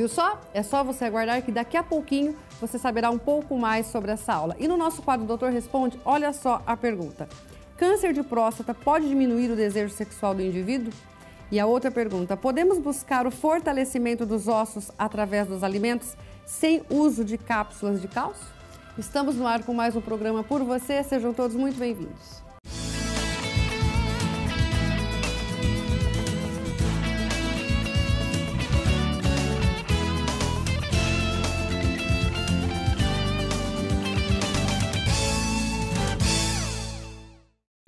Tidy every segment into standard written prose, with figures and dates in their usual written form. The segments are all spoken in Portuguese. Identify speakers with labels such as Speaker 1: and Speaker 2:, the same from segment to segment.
Speaker 1: só? É só você aguardar que daqui a pouquinho você saberá um pouco mais sobre essa aula. E no nosso quadro Doutor Responde, olha só a pergunta. Câncer de próstata pode diminuir o desejo sexual do indivíduo? E a outra pergunta, podemos buscar o fortalecimento dos ossos através dos alimentos sem uso de cápsulas de cálcio? Estamos no ar com mais um programa por você, sejam todos muito bem-vindos.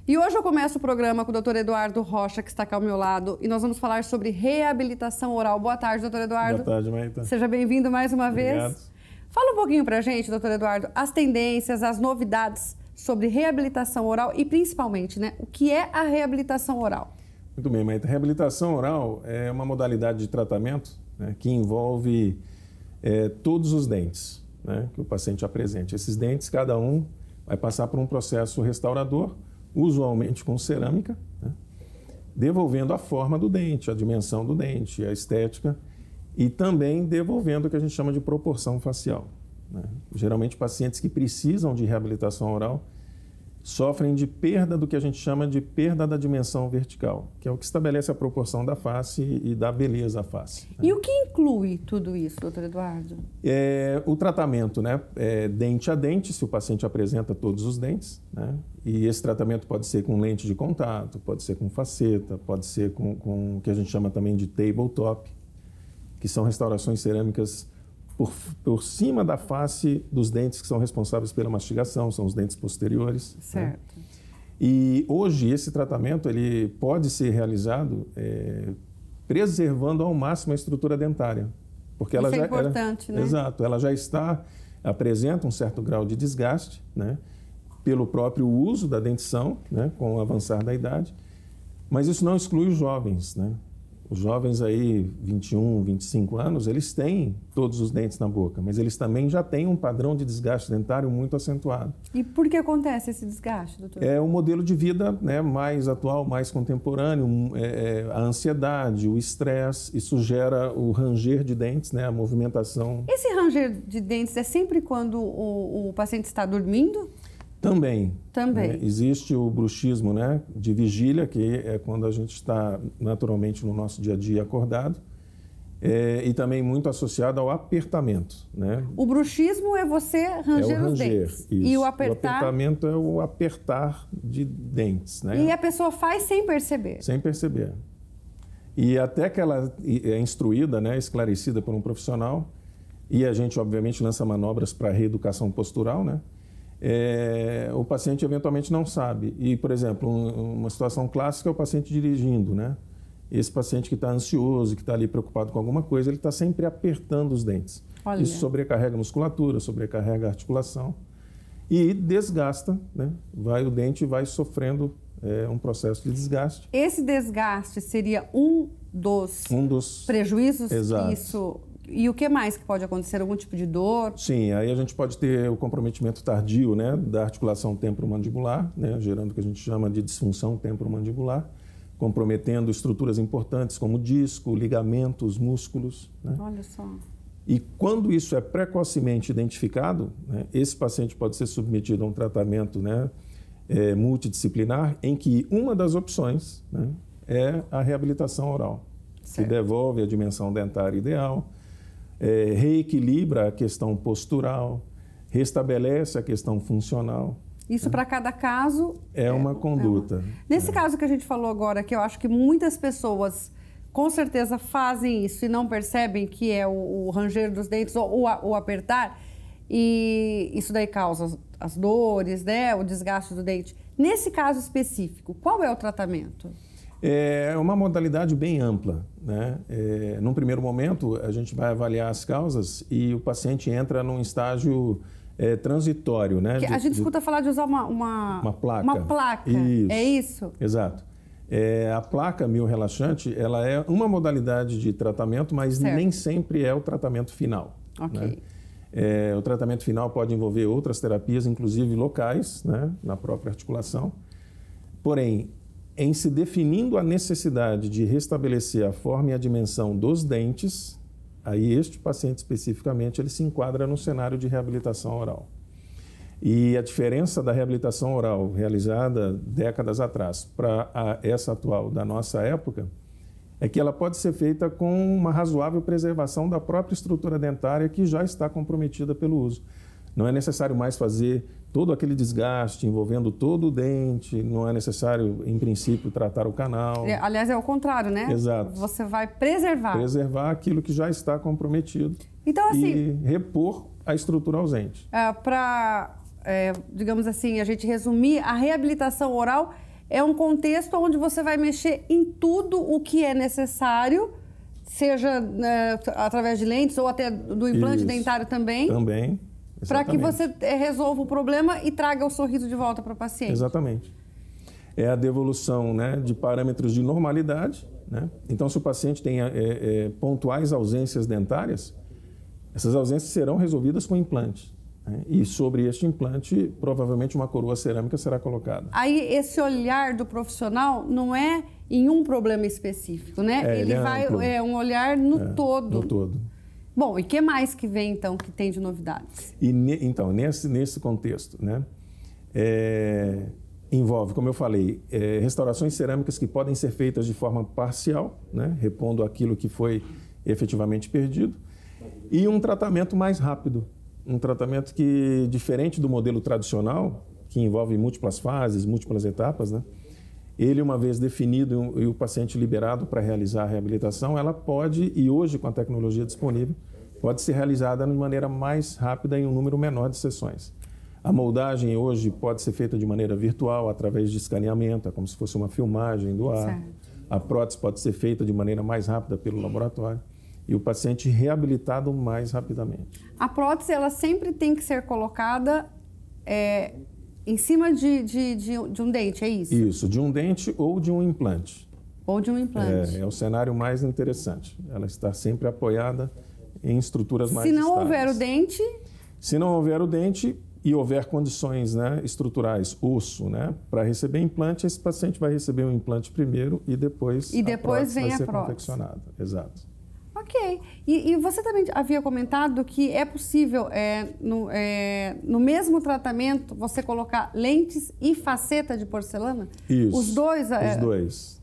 Speaker 1: E hoje eu começo o programa com o Dr. Eduardo Rocha, que está aqui ao meu lado, e nós vamos falar sobre reabilitação oral. Boa tarde, Dr. Eduardo.
Speaker 2: Boa tarde, Maíta.
Speaker 1: Seja bem-vindo mais uma
Speaker 2: Obrigado.
Speaker 1: vez. Fala um pouquinho pra gente, Dr. Eduardo, as tendências, as novidades sobre reabilitação oral e principalmente, né, o que é a reabilitação oral?
Speaker 2: Muito bem, Maíta. Reabilitação oral é uma modalidade de tratamento, né, que envolve todos os dentes, né, que o paciente apresente. Esses dentes, cada um vai passar por um processo restaurador, usualmente com cerâmica, né, devolvendo a forma do dente, a dimensão do dente, a estética e também devolvendo o que a gente chama de proporção facial, né. Geralmente, pacientes que precisam de reabilitação oral sofrem de perda do que a gente chama de perda da dimensão vertical, que é o que estabelece a proporção da face e da beleza à face, né.
Speaker 1: E o que inclui tudo isso, doutor Eduardo?
Speaker 2: O tratamento, né, dente a dente, se o paciente apresenta todos os dentes, né, e esse tratamento pode ser com lente de contato, pode ser com faceta, pode ser com o que a gente chama também de tabletop, que são restaurações cerâmicas por cima da face dos dentes que são responsáveis pela mastigação, são os dentes posteriores.
Speaker 1: Certo.
Speaker 2: Né? E hoje esse tratamento ele pode ser realizado preservando ao máximo a estrutura dentária. Porque
Speaker 1: Isso é importante, né?
Speaker 2: Exato, ela já apresenta um certo grau de desgaste, né? Pelo próprio uso da dentição, né? Com o avançar da idade, mas isso não exclui os jovens, né? Os jovens aí, 21, 25 anos, eles têm todos os dentes na boca, mas eles também já têm um padrão de desgaste dentário muito acentuado.
Speaker 1: E por que acontece esse desgaste, doutor?
Speaker 2: É um modelo de vida, né, mais atual, mais contemporâneo, a ansiedade, o estresse, isso gera o ranger de dentes, né, a movimentação.
Speaker 1: Esse ranger de dentes é sempre quando o paciente está dormindo?
Speaker 2: Também.
Speaker 1: Também.
Speaker 2: Existe o bruxismo, né, de vigília, que é quando a gente está naturalmente no nosso dia a dia acordado, e também muito associado ao apertamento, né?
Speaker 1: O bruxismo é você ranger os dentes.
Speaker 2: Isso.
Speaker 1: E o apertar...
Speaker 2: O apertamento é o apertar de dentes, né?
Speaker 1: E a pessoa faz sem perceber.
Speaker 2: Sem perceber. E até que ela é instruída, né, esclarecida por um profissional, e a gente obviamente lança manobras para reeducação postural, né? O paciente eventualmente não sabe. E, por exemplo, uma situação clássica é o paciente dirigindo, né? Esse paciente que está ansioso, que está ali preocupado com alguma coisa, ele está sempre apertando os dentes.
Speaker 1: Olha.
Speaker 2: Isso sobrecarrega a musculatura, sobrecarrega a articulação e desgasta, né? O dente vai sofrendo um processo de desgaste.
Speaker 1: Esse desgaste seria um dos prejuízos?
Speaker 2: Exato.
Speaker 1: Isso... E o que mais que pode acontecer? Algum tipo de dor?
Speaker 2: Sim, aí a gente pode ter o comprometimento tardio, né, da articulação temporomandibular, né, gerando o que a gente chama de disfunção temporomandibular, comprometendo estruturas importantes como disco, ligamentos, músculos, né?
Speaker 1: Olha só.
Speaker 2: E quando isso é precocemente identificado, né, esse paciente pode ser submetido a um tratamento, né, multidisciplinar, em que uma das opções, né, é a reabilitação oral,
Speaker 1: certo,
Speaker 2: que devolve a dimensão dentária ideal, reequilibra a questão postural, restabelece a questão funcional.
Speaker 1: Isso para cada caso...
Speaker 2: É uma conduta.
Speaker 1: Nesse caso que a gente falou agora, que eu acho que muitas pessoas com certeza fazem isso e não percebem que é o ranger dos dentes ou o apertar, e isso daí causa as dores, né, o desgaste do dente. Nesse caso específico, qual é o tratamento?
Speaker 2: É uma modalidade bem ampla, né? Num primeiro momento, a gente vai avaliar as causas e o paciente entra num estágio transitório, né?
Speaker 1: A gente escuta falar de usar uma
Speaker 2: placa.
Speaker 1: Uma placa,
Speaker 2: isso.
Speaker 1: É isso?
Speaker 2: Exato. A placa miorelaxante, ela é uma modalidade de tratamento, mas
Speaker 1: certo,
Speaker 2: nem sempre é o tratamento final.
Speaker 1: Ok.
Speaker 2: Né? O tratamento final pode envolver outras terapias, inclusive locais, né? Na própria articulação. Porém, em se definindo a necessidade de restabelecer a forma e a dimensão dos dentes, Aí este paciente especificamente, ele se enquadra no cenário de reabilitação oral. E a diferença da reabilitação oral realizada décadas atrás para essa atual da nossa época é que ela pode ser feita com uma razoável preservação da própria estrutura dentária que já está comprometida pelo uso. Não é necessário mais fazer todo aquele desgaste envolvendo todo o dente, não é necessário, em princípio, tratar o canal.
Speaker 1: Aliás, é o contrário, né?
Speaker 2: Exato.
Speaker 1: Você vai preservar.
Speaker 2: Preservar aquilo que já está comprometido
Speaker 1: então, assim,
Speaker 2: e repor a estrutura ausente.
Speaker 1: Digamos assim, a gente resumir, a reabilitação oral é um contexto onde você vai mexer em tudo o que é necessário, seja através de lentes ou até do implante dentário também.
Speaker 2: Também.
Speaker 1: Para que você resolva o problema e traga o sorriso de volta para o paciente.
Speaker 2: Exatamente. É a devolução, né, de parâmetros de normalidade, né? Então, se o paciente tem pontuais ausências dentárias, essas ausências serão resolvidas com implante. Né? E sobre este implante, provavelmente uma coroa cerâmica será colocada.
Speaker 1: Aí, esse olhar do profissional não é em um problema específico, né? Ele vai um olhar no todo.
Speaker 2: No todo.
Speaker 1: Bom, e o que mais que vem, então, que tem de novidades?
Speaker 2: Então, nesse contexto, né, envolve, como eu falei, restaurações cerâmicas que podem ser feitas de forma parcial, né, repondo aquilo que foi efetivamente perdido, e um tratamento mais rápido. Um tratamento que, diferente do modelo tradicional, que envolve múltiplas fases, múltiplas etapas, né, ele, uma vez definido e o paciente liberado para realizar a reabilitação, ela pode, e hoje com a tecnologia disponível, pode ser realizada de maneira mais rápida em um número menor de sessões. A moldagem hoje pode ser feita de maneira virtual, através de escaneamento, é como se fosse uma filmagem do ar. Certo. A prótese pode ser feita de maneira mais rápida pelo laboratório e o paciente reabilitado mais rapidamente.
Speaker 1: A prótese, ela sempre tem que ser colocada em cima de um dente, é isso?
Speaker 2: Isso, de um dente ou de um implante.
Speaker 1: Ou de um implante.
Speaker 2: É o cenário mais interessante. Ela está sempre apoiada em estruturas mais estáveis.
Speaker 1: Se não houver o dente...
Speaker 2: Se não houver o dente e houver condições, né, estruturais, osso, né, para receber implante, esse paciente vai receber o implante primeiro e depois
Speaker 1: vem a prótese
Speaker 2: vai ser confeccionada. Exato.
Speaker 1: Ok. E você também havia comentado que é possível, no mesmo tratamento, você colocar lentes e faceta de porcelana?
Speaker 2: Isso.
Speaker 1: Os dois?
Speaker 2: Os dois.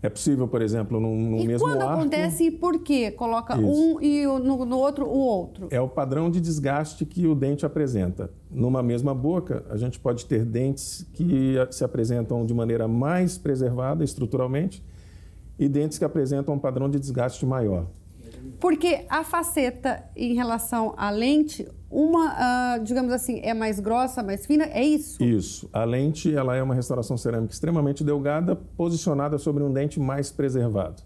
Speaker 2: É possível, por exemplo, no mesmo arco...
Speaker 1: E quando acontece, por quê? Coloca um e no outro o outro?
Speaker 2: É o padrão de desgaste que o dente apresenta. Numa mesma boca, a gente pode ter dentes que se apresentam de maneira mais preservada estruturalmente e dentes que apresentam um padrão de desgaste maior.
Speaker 1: Porque a faceta em relação à lente, digamos assim, é mais grossa, mais fina, é isso?
Speaker 2: Isso. A lente, ela é uma restauração cerâmica extremamente delgada, posicionada sobre um dente mais preservado.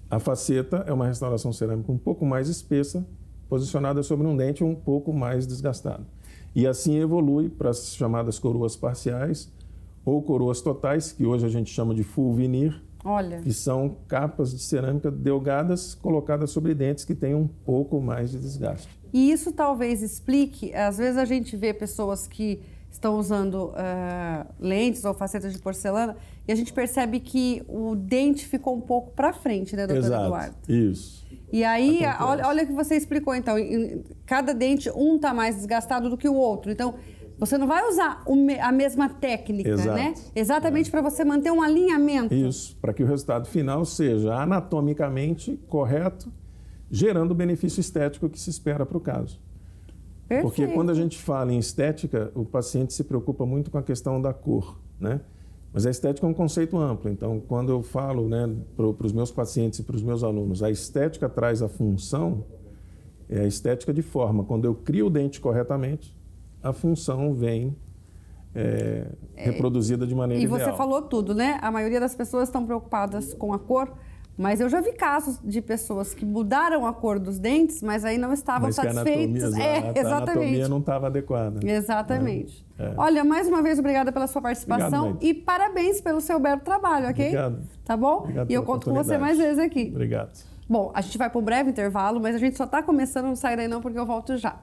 Speaker 2: A faceta é uma restauração cerâmica um pouco mais espessa, posicionada sobre um dente um pouco mais desgastado. E assim evolui para as chamadas coroas parciais ou coroas totais, que hoje a gente chama de full veneer.
Speaker 1: Olha.
Speaker 2: Que são capas de cerâmica delgadas colocadas sobre dentes que têm um pouco mais de desgaste.
Speaker 1: E isso talvez explique, às vezes a gente vê pessoas que estão usando lentes ou facetas de porcelana e a gente percebe que o dente ficou um pouco para frente, né, doutor Eduardo?
Speaker 2: Isso.
Speaker 1: E aí, olha o que você explicou, então, cada dente, um está mais desgastado do que o outro, então... Você não vai usar a mesma técnica, né? Exatamente para você manter um alinhamento.
Speaker 2: Isso, para que o resultado final seja anatomicamente correto, gerando o benefício estético que se espera para o caso.
Speaker 1: Perfeito.
Speaker 2: Porque quando a gente fala em estética, o paciente se preocupa muito com a questão da cor, né? Mas a estética é um conceito amplo. Então, quando eu falo, né, para os meus pacientes e para os meus alunos, a estética traz a função, é a estética de forma. Quando eu crio o dente corretamente, a função vem reproduzida de maneira ideal.
Speaker 1: E você falou tudo, né? A maioria das pessoas estão preocupadas com a cor, mas eu já vi casos de pessoas que mudaram a cor dos dentes, mas aí não estavam satisfeitos.
Speaker 2: A anatomia não estava adequada.
Speaker 1: Exatamente. Olha, mais uma vez, obrigada pela sua participação.
Speaker 2: Obrigado,
Speaker 1: e parabéns pelo seu belo trabalho, ok?
Speaker 2: Obrigado.
Speaker 1: Tá bom?
Speaker 2: Obrigado
Speaker 1: e eu conto com você mais vezes aqui.
Speaker 2: Obrigado.
Speaker 1: Bom, a gente vai para um breve intervalo, mas a gente só está começando, não sai daí não, porque eu volto já.